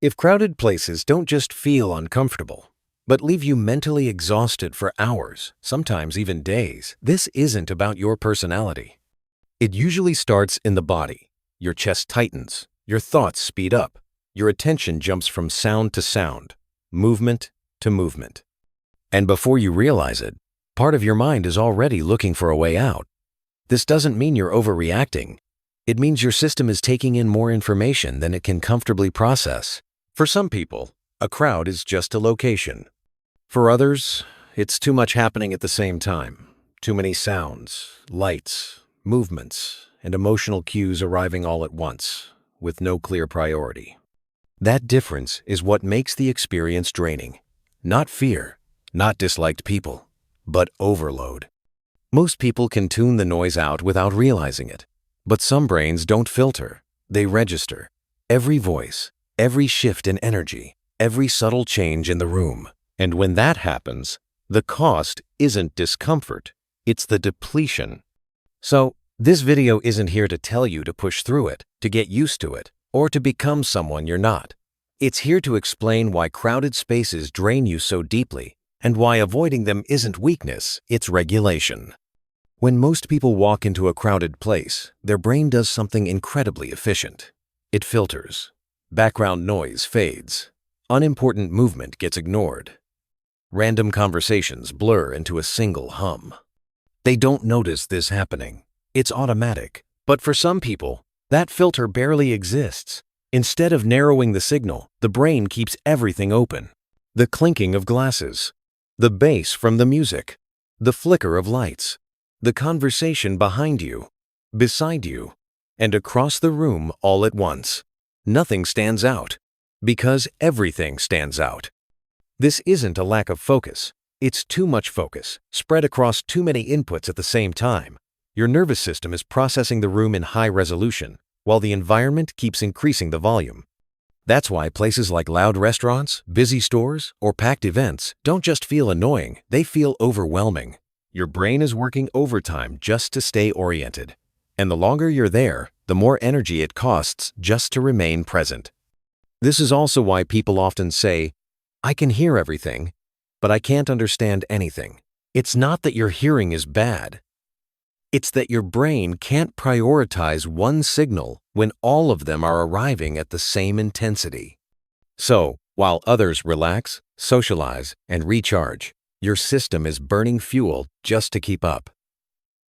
If crowded places don't just feel uncomfortable, but leave you mentally exhausted for hours, sometimes even days, this isn't about your personality. It usually starts in the body. Your chest tightens, your thoughts speed up, your attention jumps from sound to sound, movement to movement. And before you realize it, part of your mind is already looking for a way out. This doesn't mean you're overreacting. It means your system is taking in more information than it can comfortably process. For some people, a crowd is just a location. For others, it's too much happening at the same time. Too many sounds, lights, movements, and emotional cues arriving all at once, with no clear priority. That difference is what makes the experience draining. Not fear, not disliked people, but overload. Most people can tune the noise out without realizing it, but some brains don't filter. They register every voice, every shift in energy, every subtle change in the room. And when that happens, the cost isn't discomfort, it's the depletion. So, this video isn't here to tell you to push through it, to get used to it, or to become someone you're not. It's here to explain why crowded spaces drain you so deeply, and why avoiding them isn't weakness, it's regulation. When most people walk into a crowded place, their brain does something incredibly efficient. It filters. Background noise fades. Unimportant movement gets ignored. Random conversations blur into a single hum. They don't notice this happening. It's automatic. But for some people, that filter barely exists. Instead of narrowing the signal, the brain keeps everything open. The clinking of glasses, the bass from the music, the flicker of lights, the conversation behind you, beside you, and across the room all at once. Nothing stands out, because everything stands out. This isn't a lack of focus. It's too much focus, spread across too many inputs at the same time. Your nervous system is processing the room in high resolution, while the environment keeps increasing the volume. That's why places like loud restaurants, busy stores, or packed events don't just feel annoying, they feel overwhelming. Your brain is working overtime just to stay oriented. And the longer you're there, the more energy it costs just to remain present. This is also why people often say, "I can hear everything, but I can't understand anything." It's not that your hearing is bad. It's that your brain can't prioritize one signal when all of them are arriving at the same intensity. So, while others relax, socialize, and recharge, your system is burning fuel just to keep up.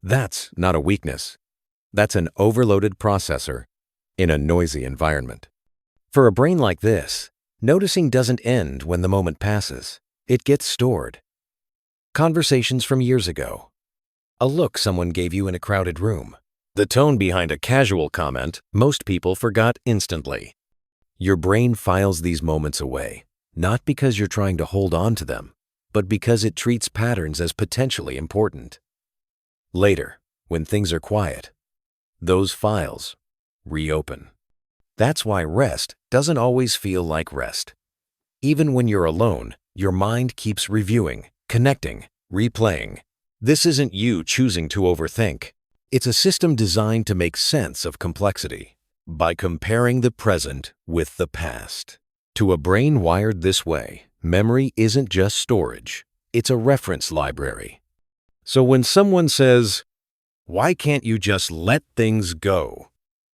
That's not a weakness. That's an overloaded processor in a noisy environment. For a brain like this, noticing doesn't end when the moment passes. It gets stored. Conversations from years ago. A look someone gave you in a crowded room. The tone behind a casual comment most people forgot instantly. Your brain files these moments away, not because you're trying to hold on to them, but because it treats patterns as potentially important. Later, when things are quiet, those files reopen. That's why rest doesn't always feel like rest. Even when you're alone, your mind keeps reviewing, connecting, replaying. This isn't you choosing to overthink. It's a system designed to make sense of complexity by comparing the present with the past. To a brain wired this way, memory isn't just storage, it's a reference library. So when someone says, "Why can't you just let things go?"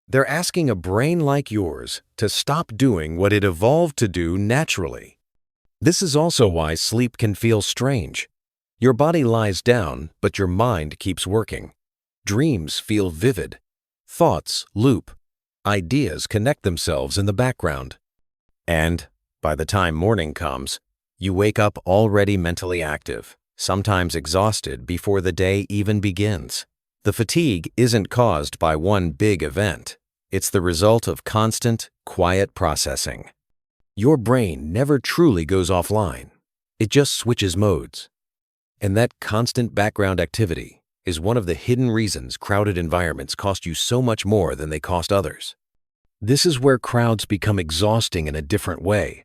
they're asking a brain like yours to stop doing what it evolved to do naturally. This is also why sleep can feel strange. Your body lies down, but your mind keeps working. Dreams feel vivid. Thoughts loop. Ideas connect themselves in the background. And by the time morning comes, you wake up already mentally active, sometimes exhausted before the day even begins. The fatigue isn't caused by one big event. It's the result of constant, quiet processing. Your brain never truly goes offline. It just switches modes. And that constant background activity is one of the hidden reasons crowded environments cost you so much more than they cost others. This is where crowds become exhausting in a different way.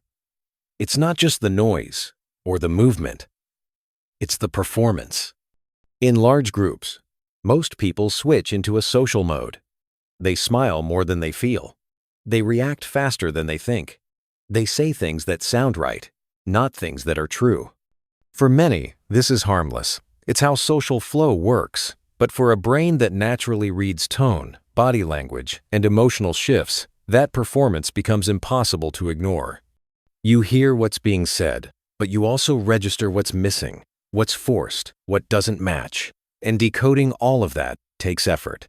It's not just the noise or the movement. It's the performance. In large groups, most people switch into a social mode. They smile more than they feel. They react faster than they think. They say things that sound right, not things that are true. For many, this is harmless. It's how social flow works. But for a brain that naturally reads tone, body language, and emotional shifts, that performance becomes impossible to ignore. You hear what's being said, but you also register what's missing, what's forced, what doesn't match. And decoding all of that takes effort.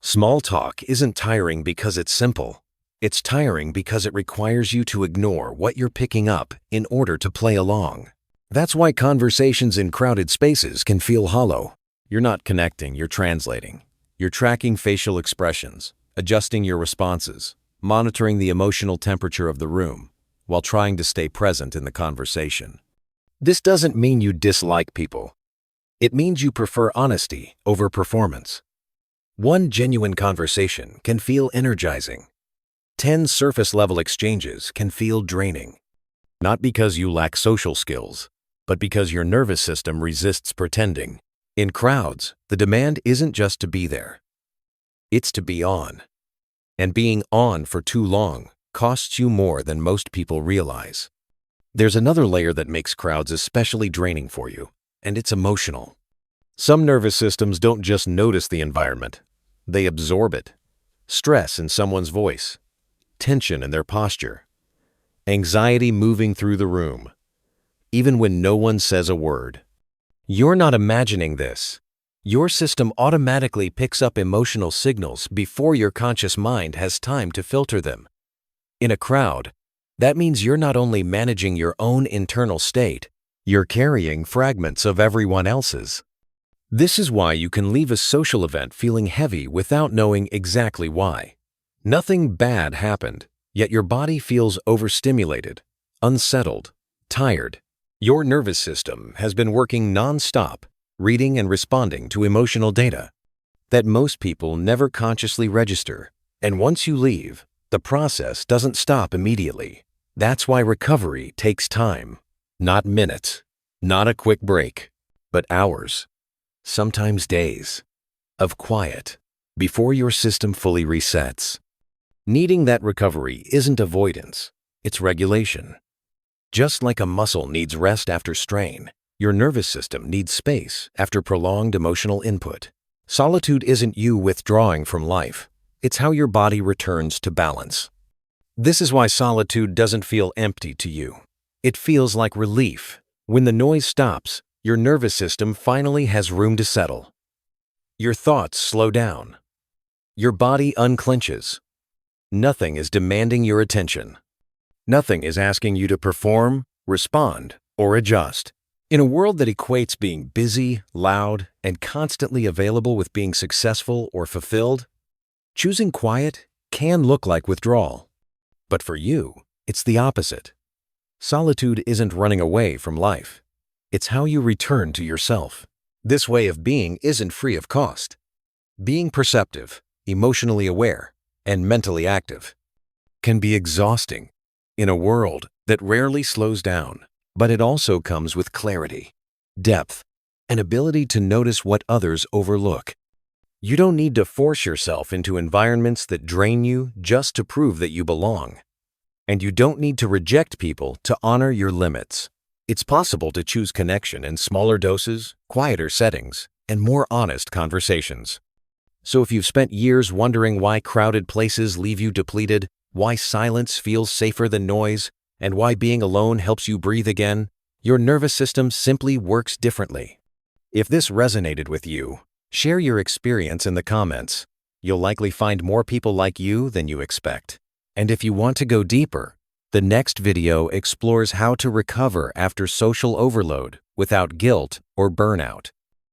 Small talk isn't tiring because it's simple. It's tiring because it requires you to ignore what you're picking up in order to play along. That's why conversations in crowded spaces can feel hollow. You're not connecting, you're translating. You're tracking facial expressions, adjusting your responses, monitoring the emotional temperature of the room, while trying to stay present in the conversation. This doesn't mean you dislike people. It means you prefer honesty over performance. One genuine conversation can feel energizing. 10 surface-level exchanges can feel draining. Not because you lack social skills, but because your nervous system resists pretending. In crowds, the demand isn't just to be there. It's to be on. And being on for too long costs you more than most people realize. There's another layer that makes crowds especially draining for you, and it's emotional. Some nervous systems don't just notice the environment, they absorb it. Stress in someone's voice, tension in their posture, anxiety moving through the room, even when no one says a word. You're not imagining this. Your system automatically picks up emotional signals before your conscious mind has time to filter them. In a crowd, that means you're not only managing your own internal state, you're carrying fragments of everyone else's. This is why you can leave a social event feeling heavy without knowing exactly why. Nothing bad happened, yet your body feels overstimulated, unsettled, tired. Your nervous system has been working non-stop, reading and responding to emotional data that most people never consciously register. And once you leave, the process doesn't stop immediately. That's why recovery takes time. Not minutes, not a quick break, but hours, sometimes days, of quiet before your system fully resets. Needing that recovery isn't avoidance, it's regulation. Just like a muscle needs rest after strain, your nervous system needs space after prolonged emotional input. Solitude isn't you withdrawing from life. It's how your body returns to balance. This is why solitude doesn't feel empty to you. It feels like relief. When the noise stops, your nervous system finally has room to settle. Your thoughts slow down. Your body unclenches. Nothing is demanding your attention. Nothing is asking you to perform, respond, or adjust. In a world that equates being busy, loud, and constantly available with being successful or fulfilled, choosing quiet can look like withdrawal. But for you, it's the opposite. Solitude isn't running away from life. It's how you return to yourself. This way of being isn't free of cost. Being perceptive, emotionally aware, and mentally active can be exhausting in a world that rarely slows down, but it also comes with clarity, depth, and ability to notice what others overlook. You don't need to force yourself into environments that drain you just to prove that you belong. And you don't need to reject people to honor your limits. It's possible to choose connection in smaller doses, quieter settings, and more honest conversations. So if you've spent years wondering why crowded places leave you depleted, why silence feels safer than noise, and why being alone helps you breathe again, your nervous system simply works differently. If this resonated with you, share your experience in the comments. You'll likely find more people like you than you expect. And if you want to go deeper, the next video explores how to recover after social overload without guilt or burnout.